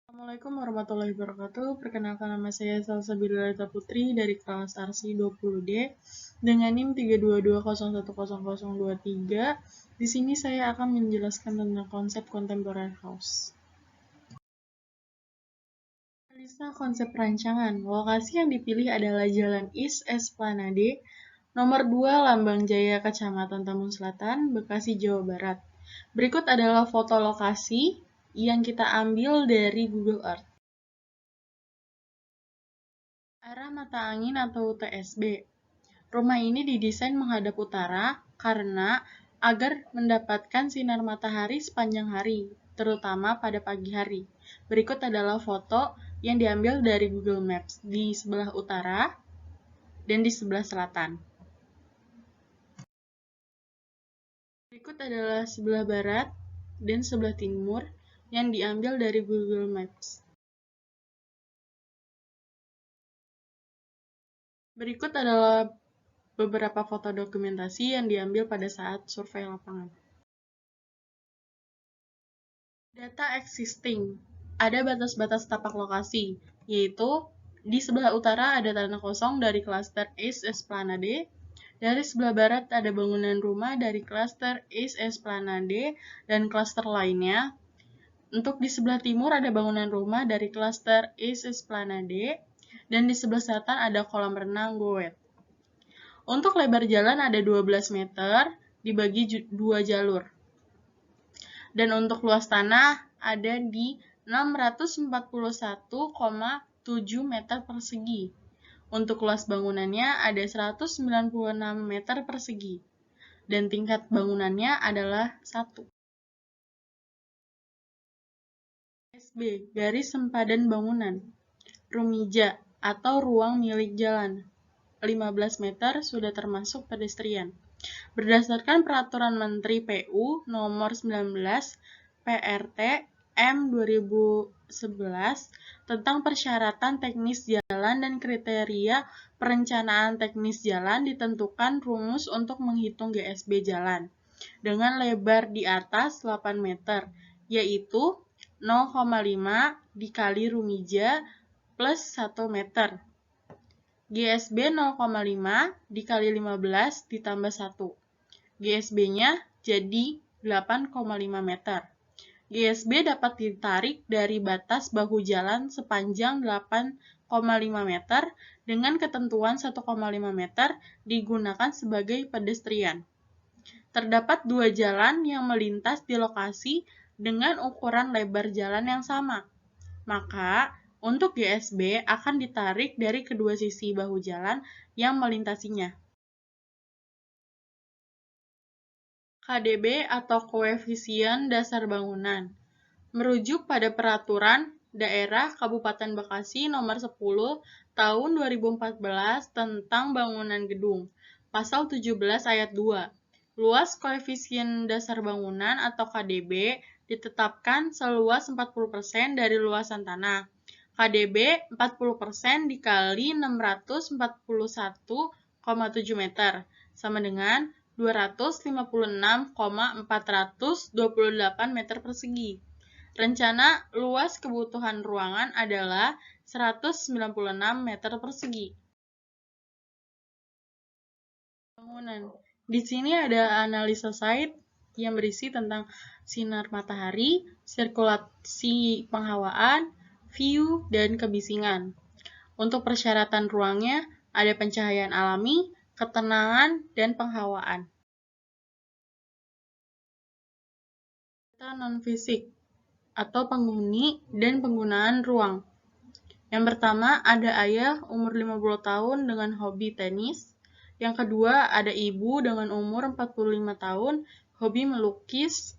Assalamualaikum warahmatullahi wabarakatuh. Perkenalkan nama saya Salsabila Putri dari kelas Arsi 20D dengan NIM 322010023. Di sini saya akan menjelaskan tentang konsep contemporary house. Analisa konsep perancangan. Lokasi yang dipilih adalah Jalan East Esplanade, nomor 2 Lambang Jaya, Kecamatan Tambun Selatan, Bekasi, Jawa Barat. Berikut adalah foto lokasi yang kita ambil dari Google Earth. Arah mata angin atau TSB. Rumah ini didesain menghadap utara karena agar mendapatkan sinar matahari sepanjang hari, terutama pada pagi hari. Berikut adalah foto yang diambil dari Google Maps di sebelah utara dan di sebelah selatan. Berikut adalah sebelah barat dan sebelah timur yang diambil dari Google Maps. Berikut adalah beberapa foto dokumentasi yang diambil pada saat survei lapangan. Data existing. Ada batas-batas tapak lokasi, yaitu di sebelah utara ada tanah kosong dari klaster East Esplanade, dari sebelah barat ada bangunan rumah dari klaster East Esplanade dan klaster lainnya. Untuk di sebelah timur ada bangunan rumah dari klaster East Esplanade, dan di sebelah selatan ada kolam renang Goet. Untuk lebar jalan ada 12 meter, dibagi 2 jalur. Dan untuk luas tanah ada di 641,7 meter persegi. Untuk luas bangunannya ada 196 meter persegi. Dan tingkat bangunannya adalah 1. SB, garis sempadan bangunan. Rumija, atau ruang milik jalan. 15 meter sudah termasuk pedestrian. Berdasarkan Peraturan Menteri PU Nomor 19 PRT M 2011 tentang persyaratan teknis jalan dan kriteria perencanaan teknis jalan, ditentukan rumus untuk menghitung GSB jalan dengan lebar di atas 8 meter, yaitu 0,5 dikali rumija plus 1 meter. GSB 0,5 dikali 15 ditambah 1. GSB-nya jadi 8,5 meter. GSB dapat ditarik dari batas bahu jalan sepanjang 8,5 meter dengan ketentuan 1,5 meter digunakan sebagai pedestrian. Terdapat 2 jalan yang melintas di lokasi dengan ukuran lebar jalan yang sama. Maka, untuk GSB akan ditarik dari kedua sisi bahu jalan yang melintasinya. KDB atau koefisien dasar bangunan. Merujuk pada Peraturan Daerah Kabupaten Bekasi Nomor 10 Tahun 2014 tentang bangunan gedung, Pasal 17 Ayat 2. Luas koefisien dasar bangunan atau KDB ditetapkan seluas 40% dari luasan tanah. KDB 40% dikali 641,7 meter, sama dengan 256,428 meter persegi. Rencana luas kebutuhan ruangan adalah 196 meter persegi. Bangunan. Di sini ada analisa site yang berisi tentang sinar matahari, sirkulasi penghawaan, view, dan kebisingan. Untuk persyaratan ruangnya ada pencahayaan alami, ketenangan, dan penghawaan. Data non-fisik atau penghuni dan penggunaan ruang. Yang pertama ada ayah umur 50 tahun dengan hobi tenis. Yang kedua ada ibu dengan umur 45 tahun, hobi melukis.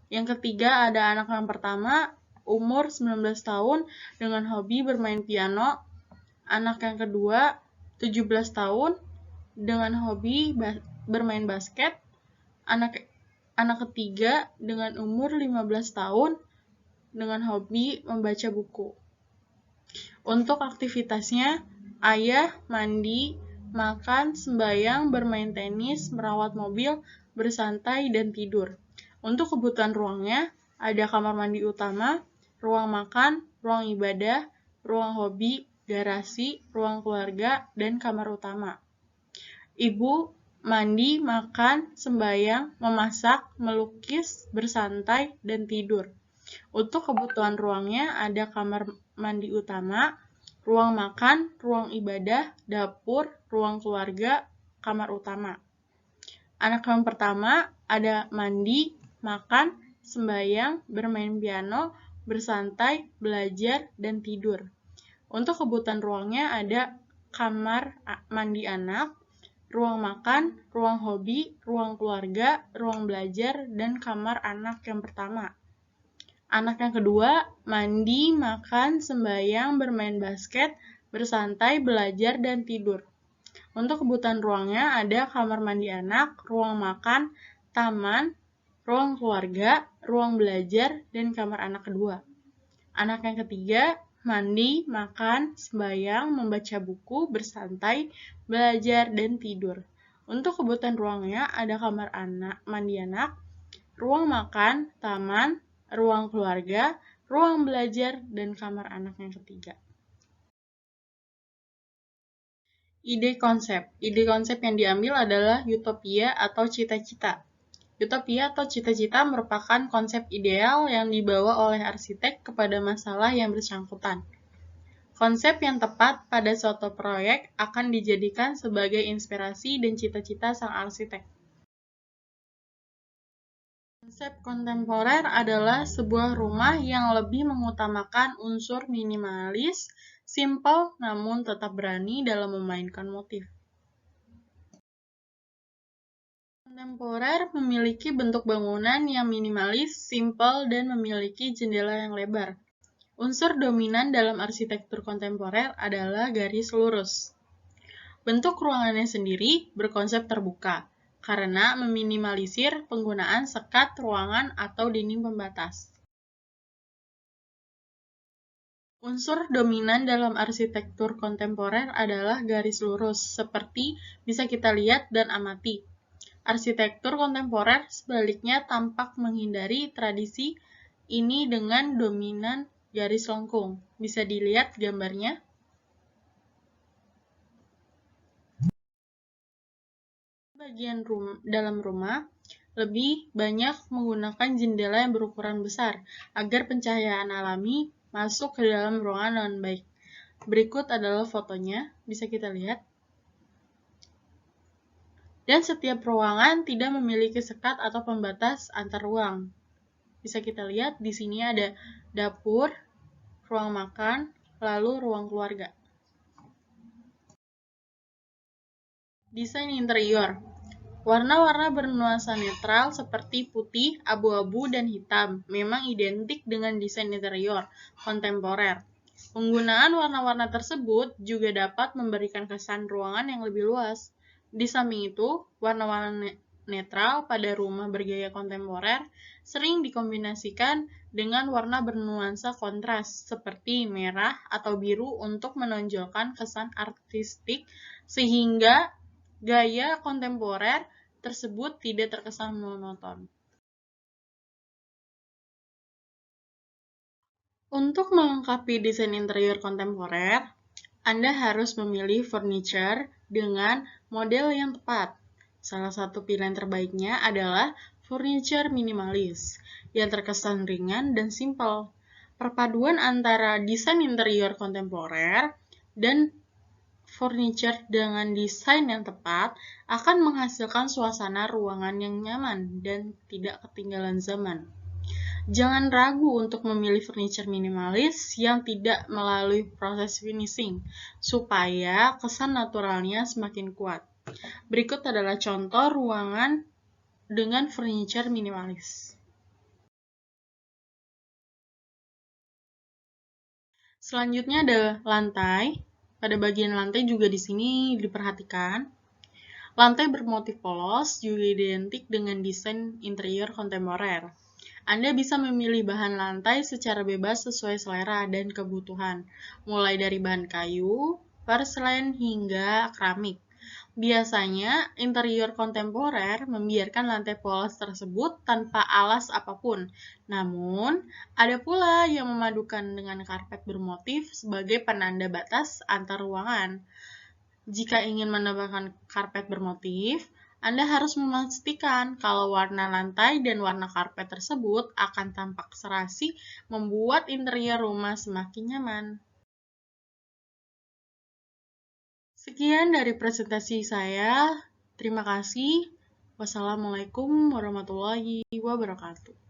Yang ketiga ada anak yang pertama umur 19 tahun dengan hobi bermain piano. Anak yang kedua 17 tahun dengan hobi bermain basket. Anak ketiga dengan umur 15 tahun dengan hobi membaca buku. Untuk aktivitasnya, ayah mandi, makan, sembahyang, bermain tenis, merawat mobil, bersantai, dan tidur. Untuk kebutuhan ruangnya, ada kamar mandi utama, ruang makan, ruang ibadah, ruang hobi, garasi, ruang keluarga, dan kamar utama. Ibu mandi, makan, sembahyang, memasak, melukis, bersantai, dan tidur. Untuk kebutuhan ruangnya ada kamar mandi utama, ruang makan, ruang ibadah, dapur, ruang keluarga, kamar utama. Anak yang pertama ada mandi, makan, sembahyang, bermain piano, bersantai, belajar, dan tidur. Untuk kebutuhan ruangnya ada kamar mandi anak, ruang makan, ruang hobi, ruang keluarga, ruang belajar, dan kamar anak yang pertama. Anak yang kedua, mandi, makan, sembahyang, bermain basket, bersantai, belajar, dan tidur. Untuk kebutuhan ruangnya ada kamar mandi anak, ruang makan, taman, ruang keluarga, ruang belajar, dan kamar anak kedua. Anak yang ketiga, mandi, makan, sembahyang, membaca buku, bersantai, belajar, dan tidur. Untuk kebutuhan ruangnya ada kamar mandi anak, ruang makan, taman, ruang keluarga, ruang belajar, dan kamar anak yang ketiga. Ide konsep yang diambil adalah utopia atau cita-cita. Utopia atau cita-cita merupakan konsep ideal yang dibawa oleh arsitek kepada masalah yang bersangkutan. Konsep yang tepat pada suatu proyek akan dijadikan sebagai inspirasi dan cita-cita sang arsitek. Konsep kontemporer adalah sebuah rumah yang lebih mengutamakan unsur minimalis, simpel namun tetap berani dalam memainkan motif. Kontemporer memiliki bentuk bangunan yang minimalis, simpel, dan memiliki jendela yang lebar. Unsur dominan dalam arsitektur kontemporer adalah garis lurus. Bentuk ruangannya sendiri berkonsep terbuka, karena meminimalisir penggunaan sekat ruangan atau dinding pembatas. Unsur dominan dalam arsitektur kontemporer adalah garis lurus, seperti bisa kita lihat dan amati. Arsitektur kontemporer sebaliknya tampak menghindari tradisi ini dengan dominan garis lengkung. Bisa dilihat gambarnya. Bagian dalam rumah lebih banyak menggunakan jendela yang berukuran besar agar pencahayaan alami masuk ke dalam ruangan dengan baik. Berikut adalah fotonya, bisa kita lihat. Dan setiap ruangan tidak memiliki sekat atau pembatas antar ruang. Bisa kita lihat di sini ada dapur, ruang makan, lalu ruang keluarga. Desain interior. Warna-warna bernuansa netral seperti putih, abu-abu, dan hitam memang identik dengan desain interior kontemporer. Penggunaan warna-warna tersebut juga dapat memberikan kesan ruangan yang lebih luas. Di samping itu, warna-warna netral pada rumah bergaya kontemporer sering dikombinasikan dengan warna bernuansa kontras seperti merah atau biru untuk menonjolkan kesan artistik sehingga gaya kontemporer tersebut tidak terkesan monoton. Untuk melengkapi desain interior kontemporer, Anda harus memilih furniture dengan model yang tepat. Salah satu pilihan terbaiknya adalah furniture minimalis, yang terkesan ringan dan simpel. Perpaduan antara desain interior kontemporer dan furniture dengan desain yang tepat akan menghasilkan suasana ruangan yang nyaman dan tidak ketinggalan zaman. Jangan ragu untuk memilih furniture minimalis yang tidak melalui proses finishing, supaya kesan naturalnya semakin kuat. Berikut adalah contoh ruangan dengan furniture minimalis. Selanjutnya ada lantai. Pada bagian lantai juga di sini diperhatikan. Lantai bermotif polos juga identik dengan desain interior kontemporer. Anda bisa memilih bahan lantai secara bebas sesuai selera dan kebutuhan, mulai dari bahan kayu, porselen, hingga keramik. Biasanya, interior kontemporer membiarkan lantai polos tersebut tanpa alas apapun. Namun, ada pula yang memadukan dengan karpet bermotif sebagai penanda batas antar ruangan. Jika ingin menambahkan karpet bermotif, Anda harus memastikan kalau warna lantai dan warna karpet tersebut akan tampak serasi, membuat interior rumah semakin nyaman. Sekian dari presentasi saya. Terima kasih. Wassalamualaikum warahmatullahi wabarakatuh.